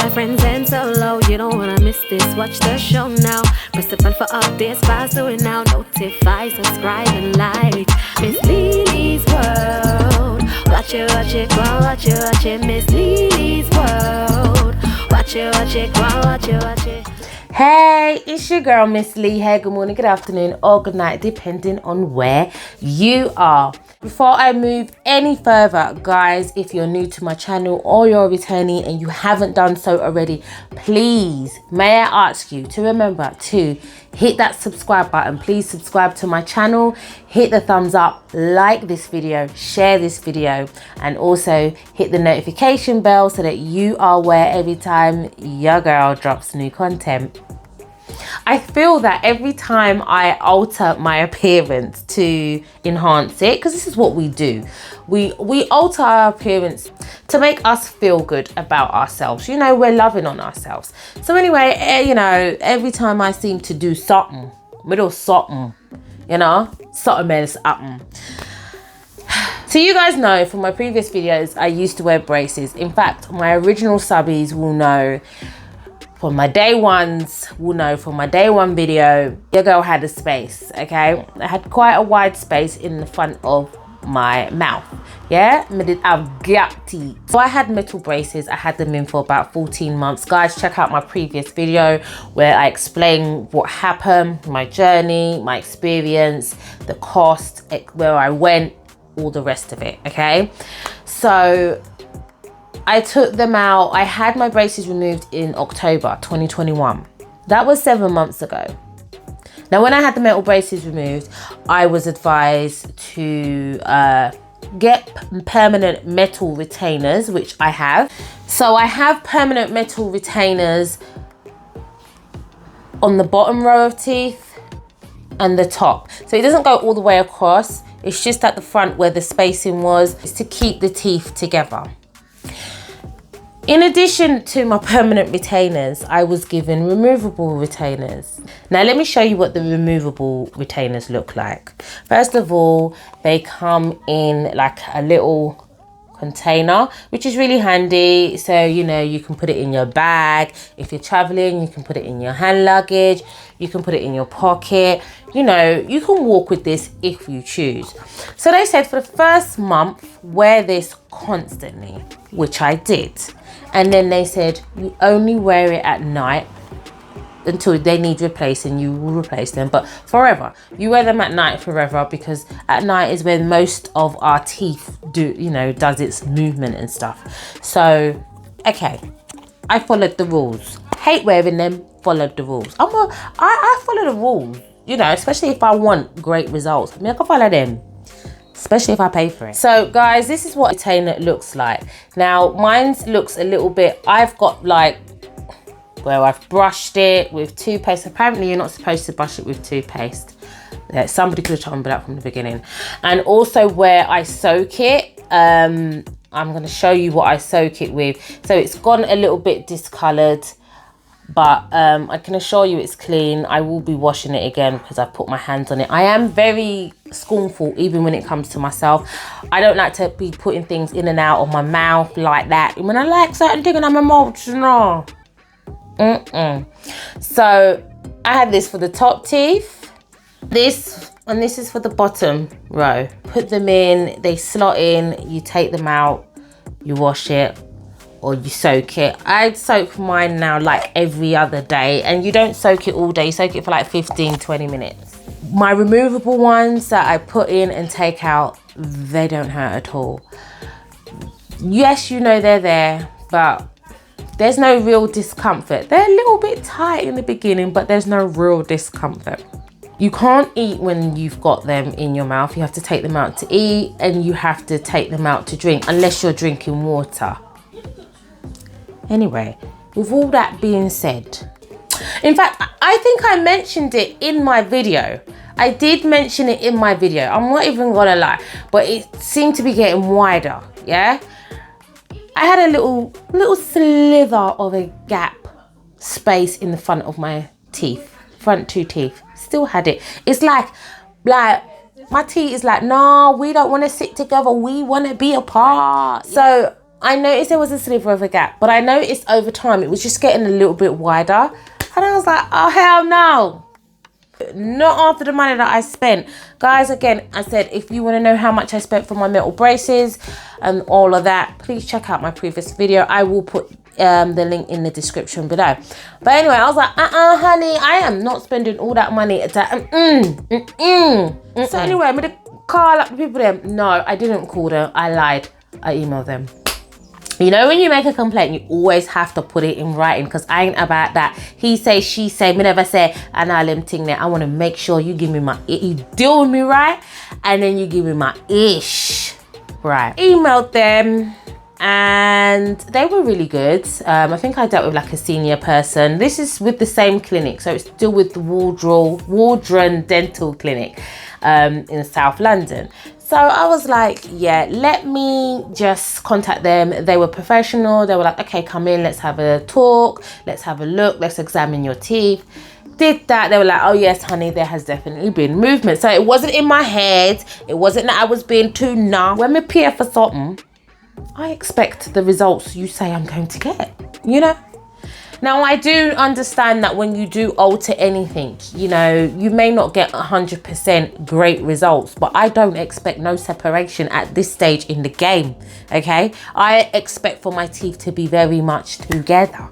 my friends and solo. You don't wanna miss this, watch the show now. Press the button for updates, fast do it now. Notify, subscribe and like. Miss Lily's World. Watch it, go on, watch it. Miss Lily's World. Watch it, go on, watch it. Hey, it's your girl Miss Lee. Hey, good morning, good afternoon, or good night, depending on where you are. Before I move any further, guys, if you're new to my channel or you're returning and you haven't done so already, please, may I ask you to remember to hit that subscribe button. Please subscribe to my channel, hit the thumbs up, like this video, share this video, and also hit the notification bell so that you are aware every time your girl drops new content. I feel that every time I alter my appearance to enhance it, because this is what we do, we alter our appearance to make us feel good about ourselves. You know, we're loving on ourselves. So anyway, you know, every time I seem to do something, something, something else up. So you guys know from my previous videos, I used to wear braces. In fact, my original subbies will know. For my day ones, will know from my day one video, your girl had a space, okay? I had quite a wide space in the front of my mouth, yeah? I did have gap teeth. So I had metal braces. I had them in for about 14 months. Guys, check out my previous video where I explain what happened, my journey, my experience, the cost, where I went, all the rest of it, okay? So I took them out. I had my braces removed in October 2021. That was 7 months ago. Now, when I had the metal braces removed, I was advised to get permanent metal retainers, which I have. So I have permanent metal retainers on the bottom row of teeth and the top. So it doesn't go all the way across. It's just at the front where the spacing was. It's to keep the teeth together. In addition to my permanent retainers, I was given removable retainers. Now let me show you what the removable retainers look like. First of all, they come in like a little container, which is really handy. So, you know, you can put it in your bag. If you're traveling, you can put it in your hand luggage. You can put it in your pocket. You know, you can walk with this if you choose. So they said for the first month, wear this constantly, which I did. And then they said, you only wear it at night until they need replacing, you will replace them. But forever, you wear them at night forever, because at night is when most of our teeth does its movement and stuff. So, okay, I followed the rules. Hate wearing them, followed the rules. I follow the rules, you know, especially if I want great results. I mean, I can follow them, especially if I pay for it. So guys, this is what a retainer looks like. Now, mine looks a little bit, I've got like, where I've brushed it with toothpaste. Apparently you're not supposed to brush it with toothpaste. Yeah, somebody could have told me that from the beginning. And also where I soak it, I'm gonna show you what I soak it with. So it's gone a little bit discolored, but I can assure you it's clean. I will be washing it again because I put my hands on it. I am very scornful even when it comes to myself. I don't like to be putting things in and out of my mouth like that. When I like certain things, I'm emotional. So I have this for the top teeth, this is for the bottom row. Put them in, they slot in, you take them out, you wash it, or you soak it. I soak mine now like every other day, and you don't soak it all day, you soak it for like 15-20 minutes. My removable ones that I put in and take out, they don't hurt at all. Yes, you know they're there, but there's no real discomfort. They're a little bit tight in the beginning, but there's no real discomfort. You can't eat when you've got them in your mouth. You have to take them out to eat, and you have to take them out to drink, unless you're drinking water. Anyway, with all that being said, in fact, I think I mentioned it in my video. I did mention it in my video. I'm not even gonna lie, but it seemed to be getting wider, yeah? I had a little slither of a gap space in the front of my teeth, front two teeth. Still had it. It's like my teeth is like, no, we don't want to sit together. We want to be apart. So I noticed there was a sliver of a gap, but I noticed over time it was just getting a little bit wider. And I was like, oh, hell no. Not after the money that I spent. Guys, again, I said, if you want to know how much I spent for my metal braces and all of that, please check out my previous video. I will put the link in the description below. But anyway, I was like, honey, I am not spending all that money at that. So anyway, I'm going to call up the people there. No, I didn't call them. I lied. I emailed them. You know, when you make a complaint, you always have to put it in writing, because I ain't about that he say, she say, me never say, and all them thing there. I want to make sure you give me my, you deal with me right, and then you give me my ish. Right. Emailed them, and they were really good. I think I dealt with like a senior person. This is with the same clinic, so it's still with the Waldron Dental Clinic in South London. So I was like, yeah, let me just contact them. They were professional. They were like, okay, come in, let's have a talk, let's have a look, let's examine your teeth. Did that. They were like, oh yes, honey, there has definitely been movement. So it wasn't in my head. It wasn't that I was being too numb. When we pay for something, I expect the results you say I'm going to get, you know? Now, I do understand that when you do alter anything, you know, you may not get 100% great results, but I don't expect no separation at this stage in the game, okay? I expect for my teeth to be very much together.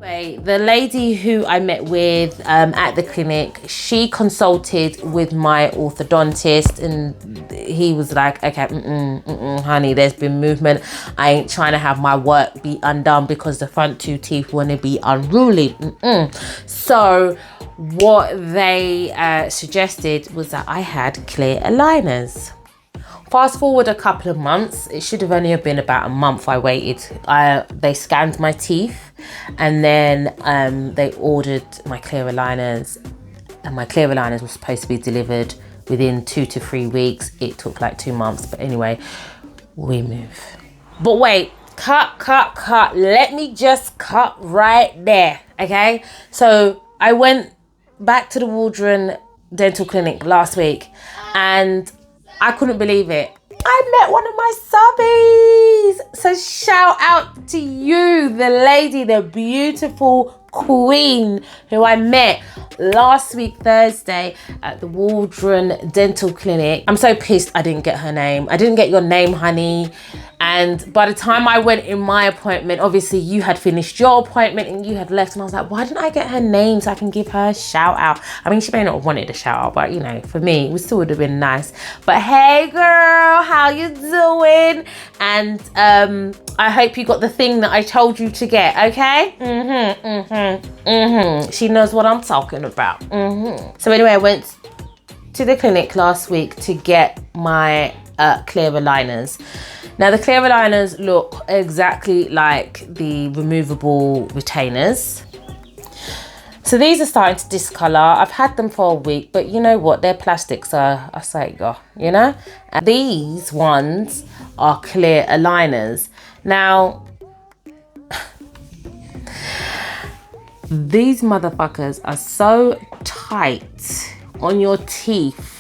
Anyway, the lady who I met with at the clinic, she consulted with my orthodontist, and he was like, okay, honey, there's been movement. I ain't trying to have my work be undone because the front two teeth want to be unruly. So what they suggested was that I had clear aligners. Fast forward a couple of months, it should have only been about a month I waited. They scanned my teeth, and then they ordered my clear aligners, and my clear aligners were supposed to be delivered within 2 to 3 weeks. It took like 2 months, but anyway, we move. But wait, cut. Let me just cut right there, okay? So I went back to the Waldron Dental Clinic last week, and I couldn't believe it. I met one of my subbies. So shout out to you, the lady, the beautiful queen who I met last week Thursday at the Waldron Dental Clinic. I'm so pissed I didn't get her name. I didn't get your name, honey. And by the time I went in my appointment, obviously you had finished your appointment and you had left, and I was like, why didn't I get her name so I can give her a shout out? I mean, she may not have wanted a shout out, but you know, for me, it still would have been nice. But hey girl, how you doing? And I hope you got the thing that I told you to get, okay? She knows what I'm talking about. So anyway, I went to the clinic last week to get my clear aligners. Now the clear aligners look exactly like the removable retainers. So these are starting to discolor. I've had them for a week, but you know what? They're plastic, so I say go, you know? And these ones are clear aligners. Now, these motherfuckers are so tight on your teeth.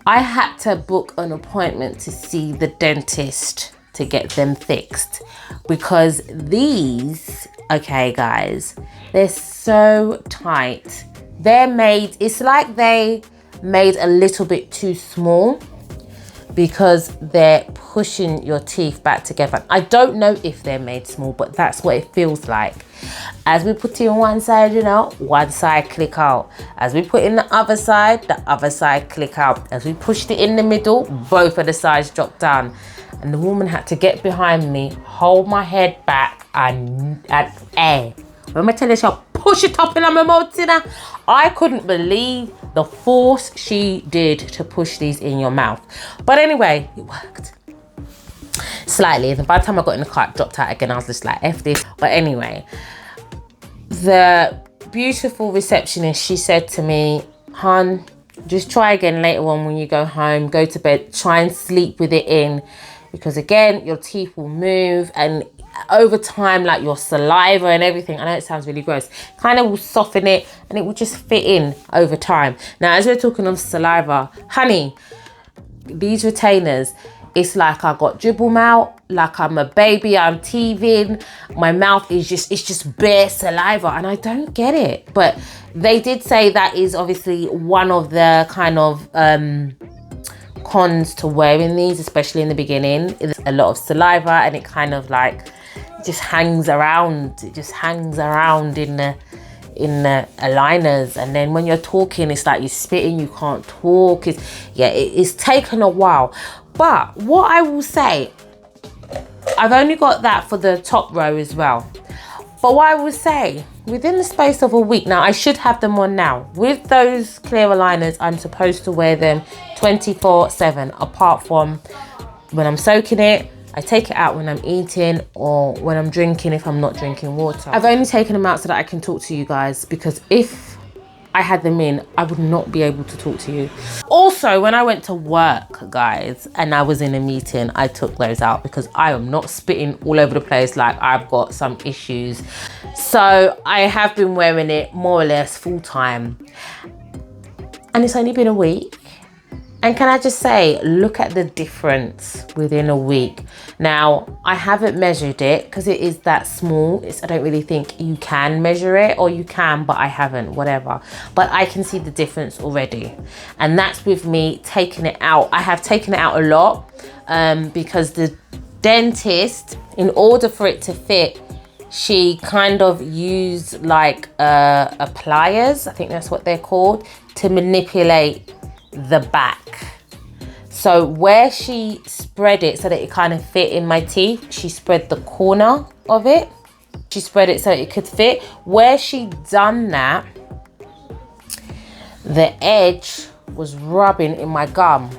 I had to book an appointment to see the dentist to get them fixed, because these, okay guys, they're so tight. They're made, it's like they made a little bit too small, because they're pushing your teeth back together. I don't know if they're made small, but that's what it feels like. As we put in one side, you know, one side click out. As we put in the other side click out. As we pushed it in the middle, both of the sides dropped down. And the woman had to get behind me, hold my head back, and when I tell you, she'll push it up in my mouth, you know? I couldn't believe the force she did to push these in your mouth. But anyway, it worked. Slightly. And by the time I got in the car, it dropped out again. I was just like, F this. But anyway, the beautiful receptionist, she said to me, hon, just try again later on when you go home, go to bed, try and sleep with it in, because again, your teeth will move, and over time, like your saliva and everything, I know it sounds really gross, kind of will soften it and it will just fit in over time. Now, as we're talking of saliva, honey, these retainers, It's like I got dribble mouth, like I'm a baby, I'm teething. My mouth is it's just bare saliva, and I don't get it. But they did say that is obviously one of the kind of cons to wearing these, especially in the beginning. It's a lot of saliva, and it kind of like just hangs around. It just hangs around in the aligners, and then when you're talking, it's like you're spitting, you can't talk. It's taken a while. But what I will say, I've only got that for the top row as well. But what I will say, within the space of a week, now I should have them on now. With those clear aligners, I'm supposed to wear them 24/7, apart from when I'm soaking it. I take it out when I'm eating or when I'm drinking, if I'm not drinking water. I've only taken them out so that I can talk to you guys, because if I had them in, I would not be able to talk to you. Also, when I went to work, guys, and I was in a meeting, I took those out because I am not spitting all over the place like I've got some issues. So I have been wearing it more or less full time. And it's only been a week. And can I just say, look at the difference within a week. Now, I haven't measured it because it is that small. I don't really think you can measure it, or you can, but I haven't, whatever. But I can see the difference already. And that's with me taking it out. I have taken it out a lot because the dentist, in order for it to fit, she kind of used like pliers, I think that's what they're called, to manipulate the back. So where she spread it so that it kind of fit in my teeth, she spread the corner of it. She spread it so it could fit. Where she done that, the edge was rubbing in my gum,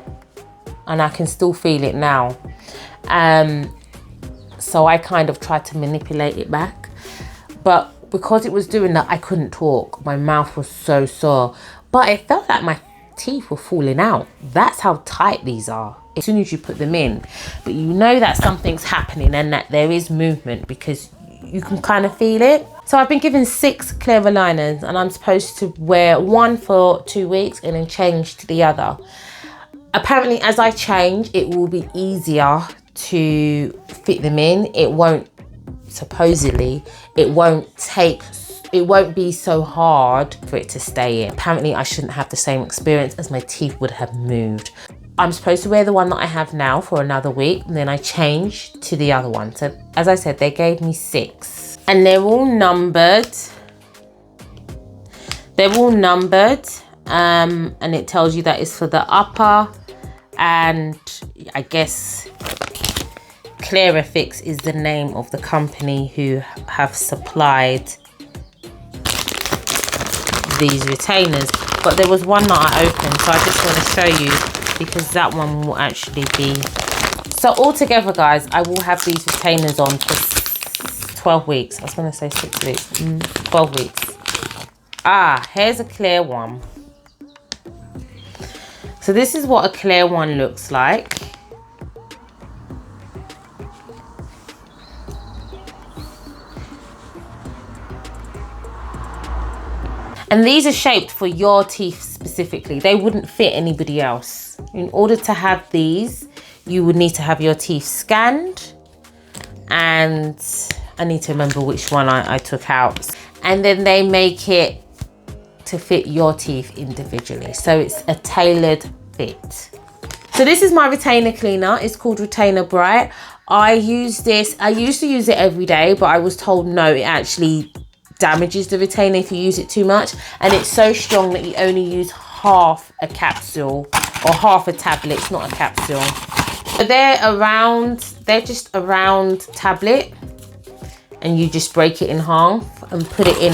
and I can still feel it now. So I kind of tried to manipulate it back, but because it was doing that, I couldn't talk. My mouth was so sore, but it felt like my teeth were falling out. That's how tight these are as soon as you put them in. But you know that something's happening and that there is movement because you can kind of feel it. So I've been given 6 clear aligners, and I'm supposed to wear one for 2 weeks and then change to the other. Apparently, as I change, it will be easier to fit them in. It won't, supposedly, it won't be so hard for it to stay in. Apparently, I shouldn't have the same experience as my teeth would have moved. I'm supposed to wear the one that I have now for another week, and then I change to the other one. So as I said, they gave me 6. And they're all numbered. And it tells you that it's for the upper, and I guess Clarifix is the name of the company who have supplied these retainers. But there was one that I opened, so I just want to show you, because that one will actually be... So altogether, guys, I will have these retainers on for 12 weeks. I was going to say 6 weeks. 12 weeks. Here's a clear one. So this is what a clear one looks like. And these are shaped for your teeth specifically. They wouldn't fit anybody else. In order to have these, you would need to have your teeth scanned. And I need to remember which one I took out. And then they make it to fit your teeth individually. So it's a tailored fit. So this is my retainer cleaner. It's called Retainer Bright. I use this. I used to use it every day, but I was told no, it actually damages the retainer if you use it too much, and it's so strong that you only use half a capsule or half a tablet. It's not a capsule. So they're just a round tablet, and you just break it in half and put it in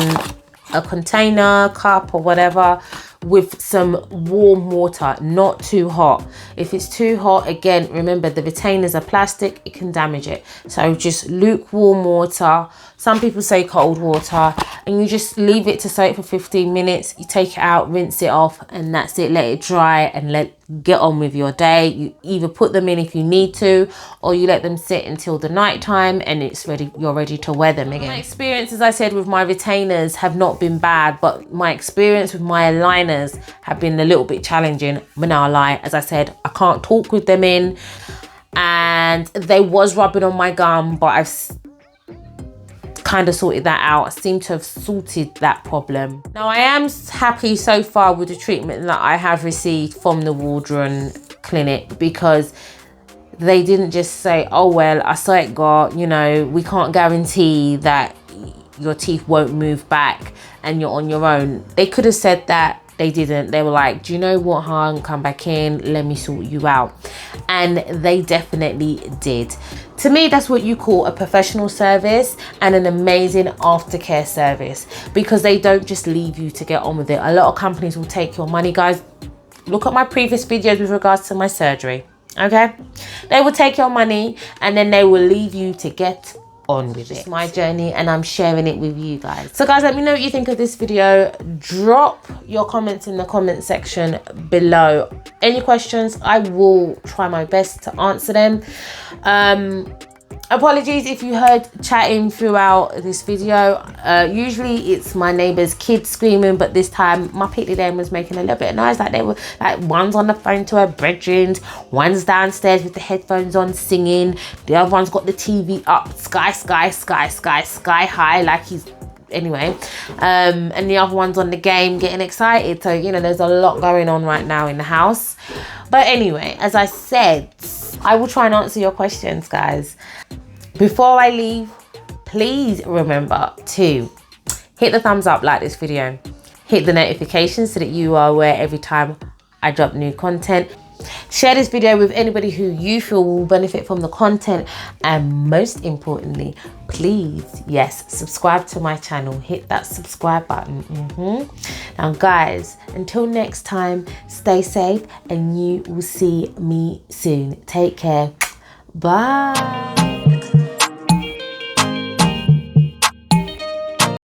a container, cup or whatever, with some warm water, not too hot. If it's too hot, again, remember the retainers are plastic, it can damage it. So just lukewarm water. Some people say cold water, and you just leave it to soak for 15 minutes. You take it out, rinse it off, and that's it. Let it dry and get on with your day. You either put them in if you need to, or you let them sit until the night time and you're ready to wear them again. My experience, as I said, with my retainers have not been bad, but my experience with my aligners have been a little bit challenging. But now I lie, as I said, I can't talk with them in. and they was rubbing on my gum, but I've kind of sorted that out. I seem to have sorted that problem. Now I am happy so far with the treatment that I have received from the Waldron Clinic, because they didn't just say, oh well, I saw it got, you know, we can't guarantee that your teeth won't move back and you're on your own. They could have said that. They didn't. They were like, do you know what, hon, come back in, let me sort you out. And they definitely did. To me, that's what you call a professional service and an amazing aftercare service, because they don't just leave you to get on with it. A lot of companies will take your money. Guys, look at my previous videos with regards to my surgery, okay? They will take your money and then they will leave you to get on with it. It's my journey and I'm sharing it with you guys. So guys, let me know what you think of this video. Drop your comments in the comment section below. Any questions, I will try my best to answer them. Apologies if you heard chatting throughout this video. Usually it's my neighbour's kids screaming, but this time my pitty then was making a little bit of noise. Like they were, like, one's on the phone to her brethren, one's downstairs with the headphones on singing, the other one's got the TV up sky high, like he's, anyway, and the other one's on the game getting excited. So, you know, there's a lot going on right now in the house. But anyway, as I said, I will try and answer your questions, guys. Before I leave, please remember to hit the thumbs up, like this video, hit the notifications so that you are aware every time I drop new content. Share this video with anybody who you feel will benefit from the content, and most importantly, please, yes, subscribe to my channel. Hit that subscribe button. Now guys, until next time, stay safe and you will see me soon. Take care. Bye.